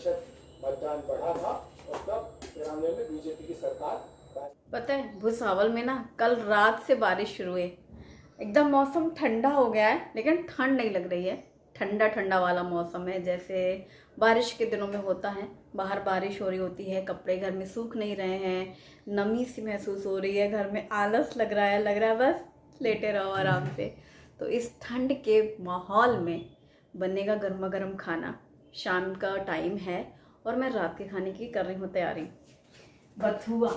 प्रतिशत मतदान बढ़ा था और तब 93 में बीजेपी की सरकार। पता है भुसावल में ना कल रात से बारिश शुरू है। एकदम मौसम ठंडा हो गया है, लेकिन ठंड नहीं लग रही है। ठंडा ठंडा वाला मौसम है, जैसे बारिश के दिनों में होता है। बाहर बारिश हो रही होती है, कपड़े घर में सूख नहीं रहे हैं, नमी सी महसूस हो रही है, घर में आलस लग रहा है बस लेटे रहो आराम से। तो इस ठंड के माहौल में बनेगा गर्मा गर्म खाना। शाम का टाइम है और मैं रात के खाने की कर रही हूँ तैयारी। बथुआ,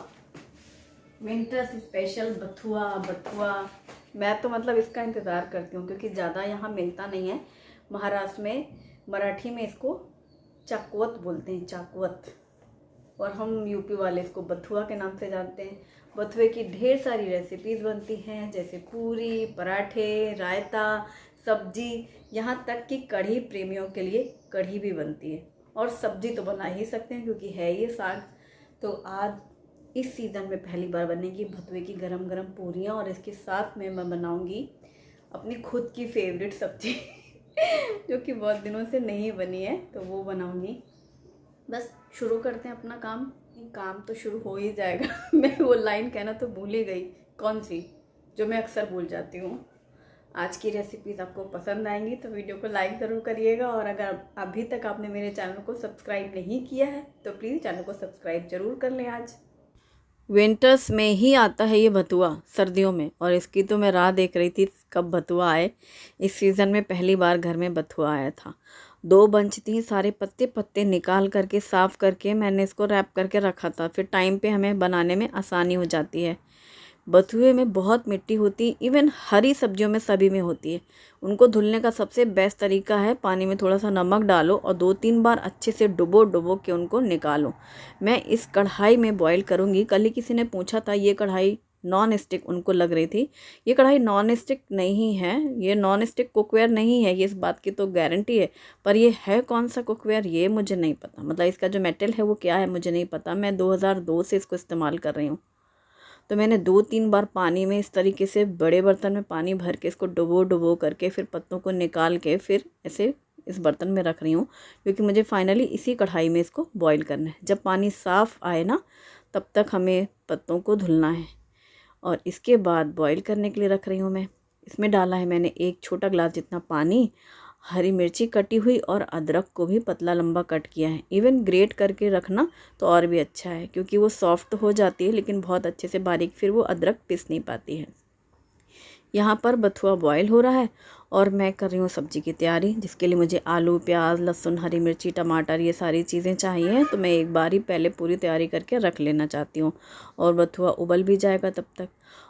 विंटर्स स्पेशल बथुआ। मैं तो मतलब इसका इंतज़ार करती हूँ क्योंकि ज़्यादा यहाँ मिलता नहीं है। महाराष्ट्र में मराठी में इसको चाकवत बोलते हैं, चाकवत, और हम यूपी वाले इसको बथुआ के नाम से जानते हैं। बथुए की ढेर सारी रेसिपीज़ बनती हैं, जैसे पूरी, पराठे, रायता, सब्जी, यहाँ तक कि कढ़ी प्रेमियों के लिए कढ़ी भी बनती है। और सब्जी तो बना ही सकते हैं क्योंकि है ये साग। तो आज इस सीज़न में पहली बार बनेगी भतुए की गरम गरम पूरियाँ, और इसके साथ में मैं बनाऊंगी अपनी खुद की फेवरेट सब्जी जो कि बहुत दिनों से नहीं बनी है, तो वो बनाऊंगी। बस शुरू करते हैं अपना काम। काम तो शुरू हो ही जाएगा मैं वो लाइन कहना तो भूल ही गई, कौन सी, जो मैं अक्सर भूल जाती हूँ। आज की रेसिपीज़ आपको पसंद आएंगी तो वीडियो को लाइक ज़रूर करिएगा, और अगर अभी तक आपने मेरे चैनल को सब्सक्राइब नहीं किया है तो प्लीज़ चैनल को सब्सक्राइब ज़रूर कर लें। आज विंटर्स में ही आता है ये भतुआ, सर्दियों में, और इसकी तो मैं राह देख रही थी कब भतुआ आए। इस सीज़न में पहली बार घर में भतुआ आया था। 2 बंच थी, सारे पत्ते पत्ते निकाल करके साफ़ करके मैंने इसको रैप करके रखा था, फिर टाइम पे हमें बनाने में आसानी हो जाती है। बथुए में बहुत मिट्टी होती है, इवन हरी सब्जियों में सभी में होती है। उनको धुलने का सबसे बेस्ट तरीका है पानी में थोड़ा सा नमक डालो और 2-3 बार अच्छे से डुबो के उनको निकालो। मैं इस कढ़ाई में बॉईल करूँगी। कल ही किसी ने पूछा था, ये कढ़ाई नॉन स्टिक उनको लग रही थी। ये कढ़ाई नॉन स्टिक नहीं है, ये नॉन स्टिक कुकवेयर नहीं है, ये इस बात की तो गारंटी है। पर ये है कौन सा कुकवेयर ये मुझे नहीं पता, मतलब इसका जो मेटल है वो क्या है मुझे नहीं पता। मैं 2002 से इसको इस्तेमाल कर रही हूँ। तो मैंने 2-3 बार पानी में इस तरीके से बड़े बर्तन में पानी भर के इसको डुबो करके फिर पत्तों को निकाल के फिर ऐसे इस बर्तन में रख रही हूँ, क्योंकि मुझे फाइनली इसी कढ़ाई में इसको बॉईल करना है। जब पानी साफ़ आए ना तब तक हमें पत्तों को धुलना है, और इसके बाद बॉईल करने के लिए रख रही हूँ मैं। इसमें डाला है मैंने 1 छोटा गिलास जितना पानी, हरी मिर्ची कटी हुई और अदरक को भी पतला लंबा कट किया है। इवन ग्रेट करके रखना तो और भी अच्छा है, क्योंकि वो सॉफ्ट तो हो जाती है लेकिन बहुत अच्छे से बारीक फिर वो अदरक पिस नहीं पाती है। यहाँ पर बथुआ बॉयल हो रहा है और मैं कर रही हूँ सब्ज़ी की तैयारी, जिसके लिए मुझे आलू, प्याज, लहसुन, हरी मिर्ची, टमाटर ये सारी चीज़ें चाहिए। तो मैं एक बार ही पहले पूरी तैयारी करके रख लेना चाहती हूँ, और बथुआ उबल भी जाएगा तब तक।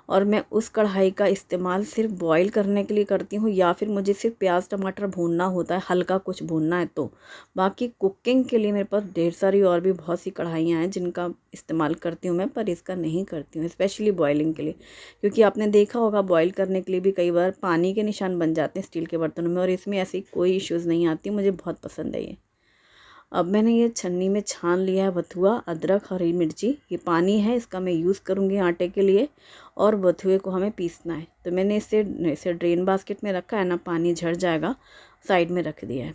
और मैं उस कढ़ाई का इस्तेमाल सिर्फ बॉईल करने के लिए करती हूँ, या फिर मुझे सिर्फ प्याज टमाटर भूनना होता है, हल्का कुछ भूनना है तो। बाकी कुकिंग के लिए मेरे पास ढेर सारी और भी बहुत सी कढ़ाइयाँ हैं जिनका इस्तेमाल करती हूँ मैं, पर इसका नहीं करती हूँ, स्पेशली बॉयलिंग के लिए। क्योंकि आपने देखा होगा बॉईल करने के लिए भी कई बार पानी के निशान बन जाते हैं स्टील के बर्तनों में, और इसमें ऐसी कोई इश्यूज़ नहीं आती। मुझे बहुत पसंद है ये। अब मैंने ये छन्नी में छान लिया है बथुआ, अदरक, हरी मिर्ची। ये पानी है, इसका मैं यूज़ करूँगी आटे के लिए, और बथुए को हमें पीसना है। तो मैंने इसे ड्रेन बास्केट में रखा है ना, पानी झड़ जाएगा, साइड में रख दिया है।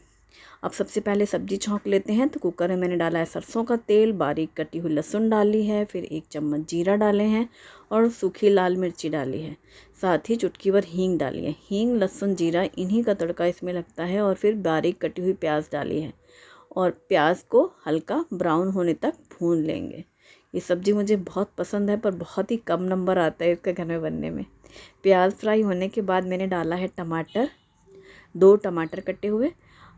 अब सबसे पहले सब्जी छौंक लेते हैं। तो कुकर में मैंने डाला है सरसों का तेल, बारीक कटी हुई लहसुन डाली है, फिर 1 चम्मच जीरा डाले हैं और सूखी लाल मिर्ची डाली है, साथ ही चुटकी भर हींग डाली है। हींग, लहसुन, जीरा इन्हीं का तड़का इसमें लगता है। और फिर बारीक कटी हुई प्याज डाली है, और प्याज को हल्का ब्राउन होने तक भून लेंगे। ये सब्ज़ी मुझे बहुत पसंद है, पर बहुत ही कम नंबर आता है इसके घर में बनने में। प्याज फ्राई होने के बाद मैंने डाला है टमाटर, 2 टमाटर कटे हुए,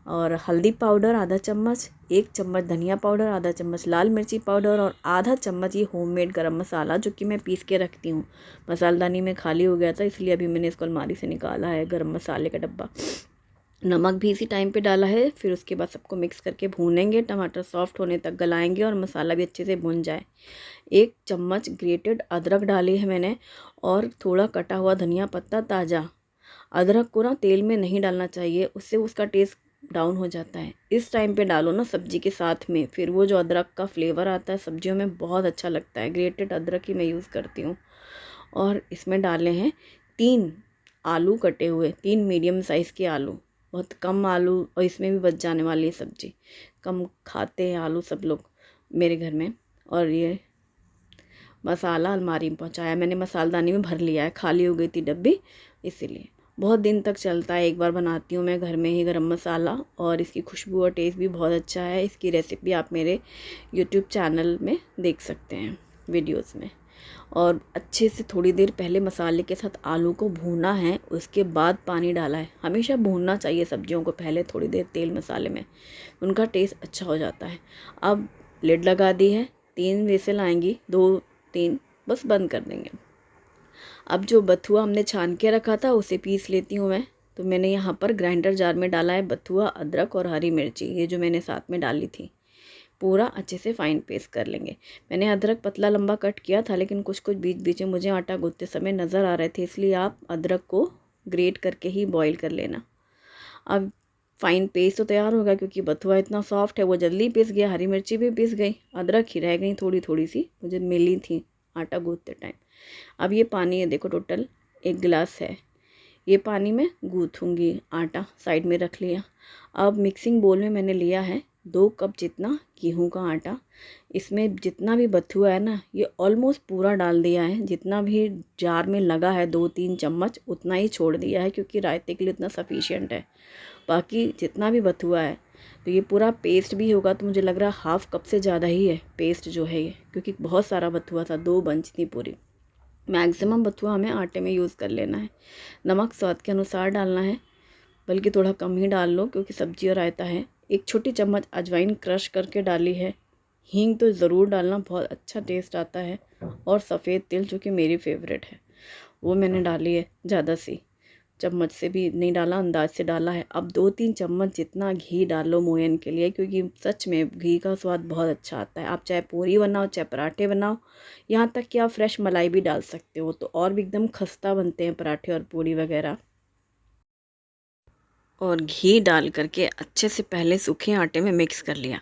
और हल्दी पाउडर आधा चम्मच, 1 चम्मच धनिया पाउडर, आधा चम्मच लाल मिर्ची पाउडर, और आधा चम्मच ये होममेड गरम मसाला जो कि मैं पीस के रखती हूँ। मसालदानी में खाली हो गया था, इसलिए अभी मैंने इसको अलमारी से निकाला है, गरम मसाले का डब्बा। नमक भी इसी टाइम पे डाला है। फिर उसके बाद सबको मिक्स करके भूनेंगे, टमाटर सॉफ्ट होने तक गलाएंगे और मसाला भी अच्छे से भुन जाए। 1 चम्मच ग्रेटेड अदरक डाली है मैंने, और थोड़ा कटा हुआ धनिया पत्ता ताज़ा। अदरक को ना तेल में नहीं डालना चाहिए, उससे उसका टेस्ट डाउन हो जाता है। इस टाइम पे डालो ना सब्जी के साथ में, फिर वो जो अदरक का फ्लेवर आता है सब्जियों में बहुत अच्छा लगता है। ग्रेटेड अदरक ही मैं यूज़ करती हूँ। और इसमें डाले हैं 3 आलू कटे हुए, 3 मीडियम साइज़ के आलू, बहुत कम आलू, और इसमें भी बच जाने वाली है सब्ज़ी। कम खाते हैं आलू सब लोग मेरे घर में। और ये मसाला अलमारी में पहुंचाया मैंने, मसालदानी में भर लिया है, खाली हो गई थी डब्बी, इसीलिए बहुत दिन तक चलता है। एक बार बनाती हूँ मैं घर में ही गरम मसाला, और इसकी खुशबू और टेस्ट भी बहुत अच्छा है। इसकी रेसिपी आप मेरे यूट्यूब चैनल में देख सकते हैं वीडियोस में। और अच्छे से थोड़ी देर पहले मसाले के साथ आलू को भूना है, उसके बाद पानी डाला है। हमेशा भूनना चाहिए सब्जियों को पहले थोड़ी देर तेल मसाले में, उनका टेस्ट अच्छा हो जाता है। अब लिड लगा दी है, 3 विसल आएंगी, 2-3 बस बंद कर देंगे। अब जो बथुआ हमने छान के रखा था उसे पीस लेती हूँ मैं। तो मैंने यहाँ पर ग्राइंडर जार में डाला है बथुआ, अदरक और हरी मिर्ची, ये जो मैंने साथ में डाली थी, पूरा अच्छे से फाइन पेस्ट कर लेंगे। मैंने अदरक पतला लंबा कट किया था, लेकिन कुछ कुछ बीच बीच में मुझे आटा गूंथते समय नज़र आ रहे थे, इसलिए आप अदरक को ग्रेट करके ही बॉईल कर लेना। अब फाइन पेस्ट तो तैयार होगा, क्योंकि बथुआ इतना सॉफ्ट है, वो जल्दी पिस गया। हरी मिर्ची भी पिस गई, अदरक ही रह गई थोड़ी थोड़ी सी, मुझे मिली थी आटा गूंथते टाइम। अब ये पानी है, देखो टोटल 1 गिलास है, ये पानी में गूँथूँगी। आटा साइड में रख लिया। अब मिक्सिंग बोल में मैंने लिया है 2 कप जितना गेहूं का आटा। इसमें जितना भी बथुआ है ना, ये ऑलमोस्ट पूरा डाल दिया है। जितना भी जार में लगा है 2-3 चम्मच उतना ही छोड़ दिया है, क्योंकि रायते के लिए इतना सफिशिएंट है। बाकी जितना भी बथुआ है, तो ये पूरा पेस्ट भी होगा, तो मुझे लग रहा है 1/2 कप से ज़्यादा ही है पेस्ट जो है ये, क्योंकि बहुत सारा बथुआ था, 2 बंच थी पूरी। मैक्सिमम बथुआ हमें आटे में यूज़ कर लेना है। नमक स्वाद के अनुसार डालना है, बल्कि थोड़ा कम ही डाल लो, क्योंकि सब्जी और रायता है। 1 छोटी चम्मच अजवाइन क्रश करके डाली है। हींग तो ज़रूर डालना, बहुत अच्छा टेस्ट आता है। और सफ़ेद तिल, जो कि मेरी फेवरेट है, वो मैंने डाली है ज़्यादा सी, चम्मच से भी नहीं डाला, अंदाज से डाला है। अब 2-3 चम्मच जितना घी डालो मोयन के लिए, क्योंकि सच में घी का स्वाद बहुत अच्छा आता है। आप चाहे पूरी बनाओ, चाहे पराठे बनाओ, यहाँ तक कि आप फ्रेश मलाई भी डाल सकते हो, तो और भी एकदम खस्ता बनते हैं पराठे और पूरी वगैरह। और घी डाल करके अच्छे से पहले सूखे आटे में मिक्स कर लिया।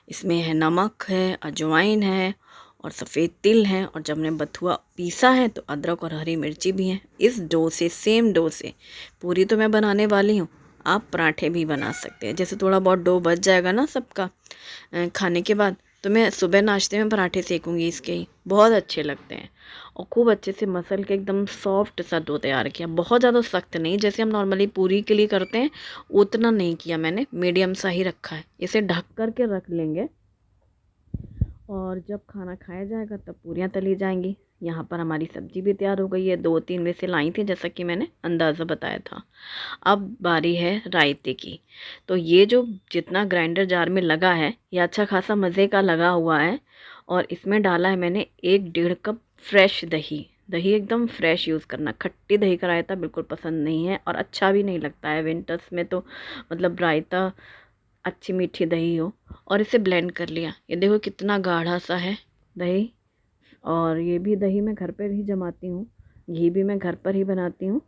इसमें है नमक है, अजवाइन है और सफ़ेद तिल है, और जब हमने बथुआ पीसा है तो अदरक और हरी मिर्ची भी है। इस डो से, सेम डो से पूरी तो मैं बनाने वाली हूँ, आप पराठे भी बना सकते हैं। जैसे थोड़ा बहुत डो बच जाएगा ना सबका खाने के बाद, तो मैं सुबह नाश्ते में पराठे सेकूँगी इसके ही, बहुत अच्छे लगते हैं। और खूब अच्छे से मसल के एकदम सॉफ्ट सा डो तैयार किया, बहुत ज़्यादा सख्त नहीं, जैसे हम नॉर्मली पूरी के लिए करते हैं उतना नहीं किया मैंने, मीडियम सा ही रखा है। इसे ढक कर के रख लेंगे, और जब खाना खाया जाएगा तब पूरियाँ तली जाएंगी। यहाँ पर हमारी सब्जी भी तैयार हो गई है, 2-3 विसिल आई थी, जैसा कि मैंने अंदाज़ा बताया था। अब बारी है रायते की। तो ये जो जितना ग्राइंडर जार में लगा है, ये अच्छा खासा मज़े का लगा हुआ है। और इसमें डाला है मैंने 1-1.5 कप फ्रेश दही। दही एकदम फ्रेश यूज़ करना, खट्टी दही का रायता बिल्कुल पसंद नहीं है, और अच्छा भी नहीं लगता है विंटर्स में, तो मतलब रायता अच्छी मीठी दही हो। और इसे ब्लेंड कर लिया। ये देखो कितना गाढ़ा सा है दही, और ये भी दही मैं घर पर ही जमाती हूँ, घी भी मैं घर पर ही बनाती हूँ,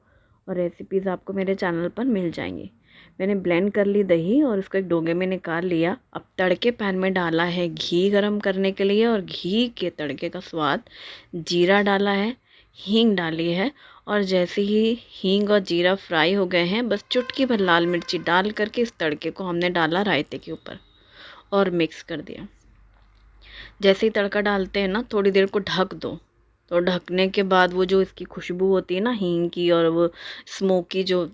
और रेसिपीज़ आपको मेरे चैनल पर मिल जाएंगी। मैंने ब्लेंड कर ली दही और उसको एक डोगे में निकाल लिया। अब तड़के पैन में डाला है घी गरम करने के लिए, और घी के तड़के का स्वाद, जीरा डाला है, हींग डाली है, और जैसे ही हींग और जीरा फ्राई हो गए हैं, बस चुटकी भर लाल मिर्ची डाल करके इस तड़के को हमने डाला रायते के ऊपर और मिक्स कर दिया। जैसे ही तड़का डालते हैं ना, थोड़ी देर को ढक दो। तो ढकने के बाद वो जो इसकी खुशबू होती है ना हींग की, और वो स्मोकी जो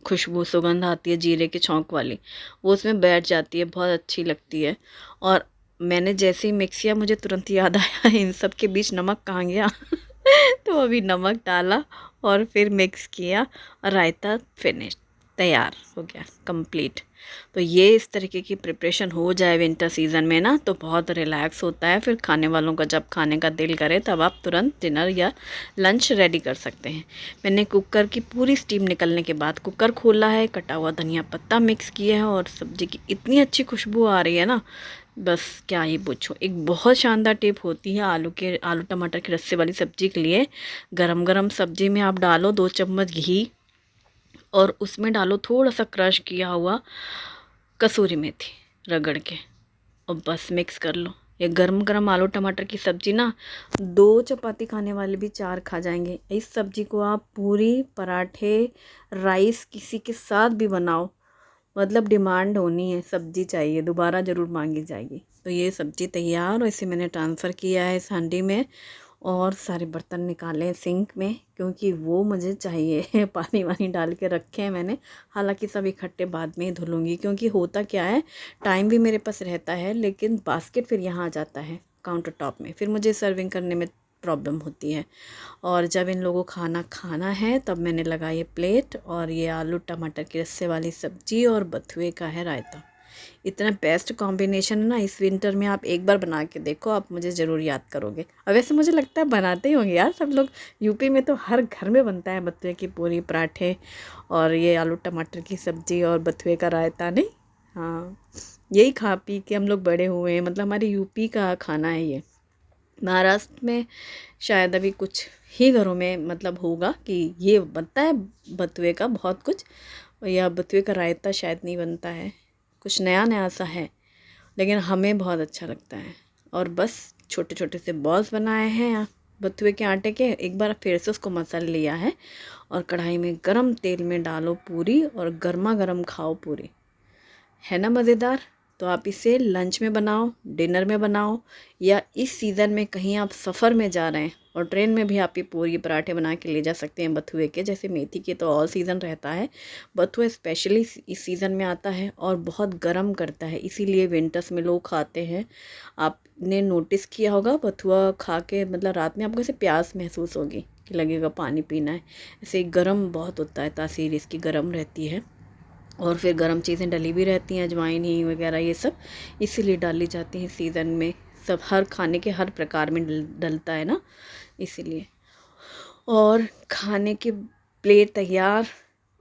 खुशबू सुगंध आती है जीरे के छौंक वाली, वो उसमें बैठ जाती है, बहुत अच्छी लगती है। और मैंने जैसे ही मिक्स किया, मुझे तुरंत याद आया इन सब के बीच नमक कहाँ गया तो अभी नमक डाला और फिर मिक्स किया, और रायता फिनिश, तैयार हो गया, कंप्लीट। तो ये इस तरीके की प्रिपरेशन हो जाए विंटर सीज़न में ना, तो बहुत रिलैक्स होता है। फिर खाने वालों का जब खाने का दिल करे, तब आप तुरंत डिनर या लंच रेडी कर सकते हैं। मैंने कुकर की पूरी स्टीम निकलने के बाद कुकर खोला है, कटा हुआ धनिया पत्ता मिक्स किया है, और सब्ज़ी की इतनी अच्छी खुशबू आ रही है ना, बस क्या ही पूछो। एक बहुत शानदार टिप होती है आलू टमाटर की रस्से वाली सब्ज़ी के लिए। गरम गरम सब्ज़ी में आप डालो 2 चम्मच घी, और उसमें डालो थोड़ा सा क्रश किया हुआ कसूरी मेथी रगड़ के, और बस मिक्स कर लो। ये गरम गरम आलू टमाटर की सब्ज़ी ना, 2 चपाती खाने वाले भी 4 खा जाएंगे। इस सब्ज़ी को आप पूरी, पराठे, राइस किसी के साथ भी बनाओ, मतलब डिमांड होनी है, सब्जी चाहिए, दोबारा ज़रूर मांगी जाएगी। तो ये सब्जी तैयार और इसे मैंने ट्रांसफ़र किया है इस हांडी में और सारे बर्तन निकाले हैं सिंक में क्योंकि वो मुझे चाहिए। पानी वानी डाल के रखे हैं मैंने, हालांकि सब इकट्ठे बाद में ही धुलूँगी क्योंकि होता क्या है, टाइम भी मेरे पास रहता है लेकिन बास्केट फिर यहाँ आ जाता है काउंटर टॉप में, फिर मुझे सर्विंग करने में प्रॉब्लम होती है। और जब इन लोगों को खाना है तब मैंने लगाई ये प्लेट और ये आलू टमाटर की रस्से वाली सब्जी और बथुए का है रायता। इतना बेस्ट कॉम्बिनेशन है ना, इस विंटर में आप एक बार बना के देखो, आप मुझे ज़रूर याद करोगे। और वैसे मुझे लगता है बनाते ही होंगे यार सब लोग, यूपी में तो हर घर में बनता है बथुए की पूरी, पराठे और ये आलू टमाटर की सब्ज़ी और बथुए का रायता, नहीं? हाँ, यही खा पी के हम लोग बड़े हुए हैं, मतलब हमारे यूपी का खाना है ये। महाराष्ट्र में शायद अभी कुछ ही घरों में मतलब होगा कि ये बनता है बथुए का बहुत कुछ, या बथुए का रायता शायद नहीं बनता है, कुछ नया नया सा है, लेकिन हमें बहुत अच्छा लगता है। और बस छोटे छोटे से बॉल्स बनाए हैं बथुए के आटे के, एक बार फिर से उसको मसल लिया है और कढ़ाई में गरम तेल में डालो पूरी और गर्मा गर्म खाओ पूरी, है ना मज़ेदार। तो आप इसे लंच में बनाओ, डिनर में बनाओ, या इस सीज़न में कहीं आप सफ़र में जा रहे हैं और ट्रेन में भी आप ये पूरी पराठे बना के ले जा सकते हैं बथुए के। जैसे मेथी के तो ऑल सीज़न रहता है, बथुआ स्पेशली इस सीज़न में आता है और बहुत गर्म करता है, इसीलिए विंटर्स में लोग खाते हैं। आपने नोटिस किया होगा बथुआ खा के मतलब रात में आपको ऐसे प्यास महसूस होगी कि लगेगा पानी पीना है, ऐसे गर्म बहुत होता है, तासीर इसकी गर्म रहती है और फिर गर्म चीज़ें डली भी रहती हैं, अजवाइन ही वगैरह ये सब इसीलिए डाली जाती हैं सीज़न में, सब हर खाने के हर प्रकार में डलता है ना, इसीलिए। और खाने की प्लेट तैयार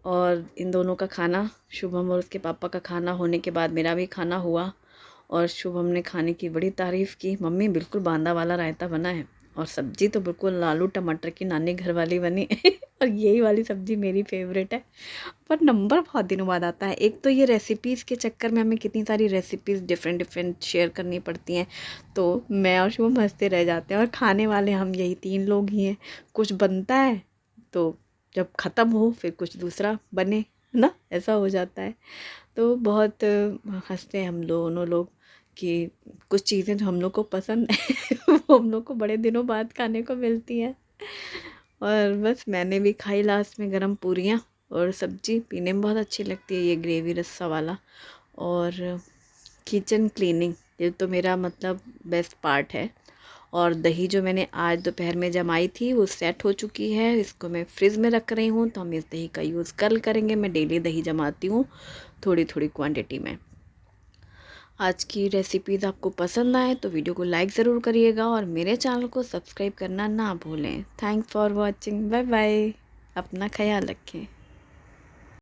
और इन दोनों का खाना, शुभम और उसके पापा का खाना होने के बाद मेरा भी खाना हुआ और शुभम ने खाने की बड़ी तारीफ़ की, मम्मी बिल्कुल बांदा वाला रायता बना है और सब्ज़ी तो बिल्कुल आलू टमाटर की नानी घर वाली बनी और यही वाली सब्ज़ी मेरी फेवरेट है। पर नंबर बहुत दिनों बाद आता है, एक तो ये रेसिपीज़ के चक्कर में हमें कितनी सारी रेसिपीज़ डिफरेंट शेयर करनी पड़ती हैं, तो मैं और शुभम हंसते रह जाते हैं और खाने वाले हम यही 3 लोग ही हैं। कुछ बनता है तो जब ख़त्म हो फिर कुछ दूसरा बने, ना, ऐसा हो जाता है। तो बहुत हंसते हैं हम दोनों लोग कि कुछ चीज़ें जो हम लोग को पसंद है वो हम लोग को बड़े दिनों बाद खाने को मिलती हैं। और बस मैंने भी खाई लास्ट में गरम पूरियाँ और सब्ज़ी, पीने में बहुत अच्छी लगती है ये ग्रेवी रस्सा वाला। और किचन क्लीनिंग ये तो मेरा मतलब बेस्ट पार्ट है। और दही जो मैंने आज दोपहर में जमाई थी वो सेट हो चुकी है, इसको मैं फ्रिज में रख रही हूँ, तो हम इस दही का यूज़ कल करेंगे। मैं डेली दही जमाती हूँ थोड़ी थोड़ी क्वांटिटी में। आज की रेसिपीज़ आपको पसंद आए तो वीडियो को लाइक ज़रूर करिएगा और मेरे चैनल को सब्सक्राइब करना ना भूलें। Thanks for watching, bye bye, अपना ख्याल रखें।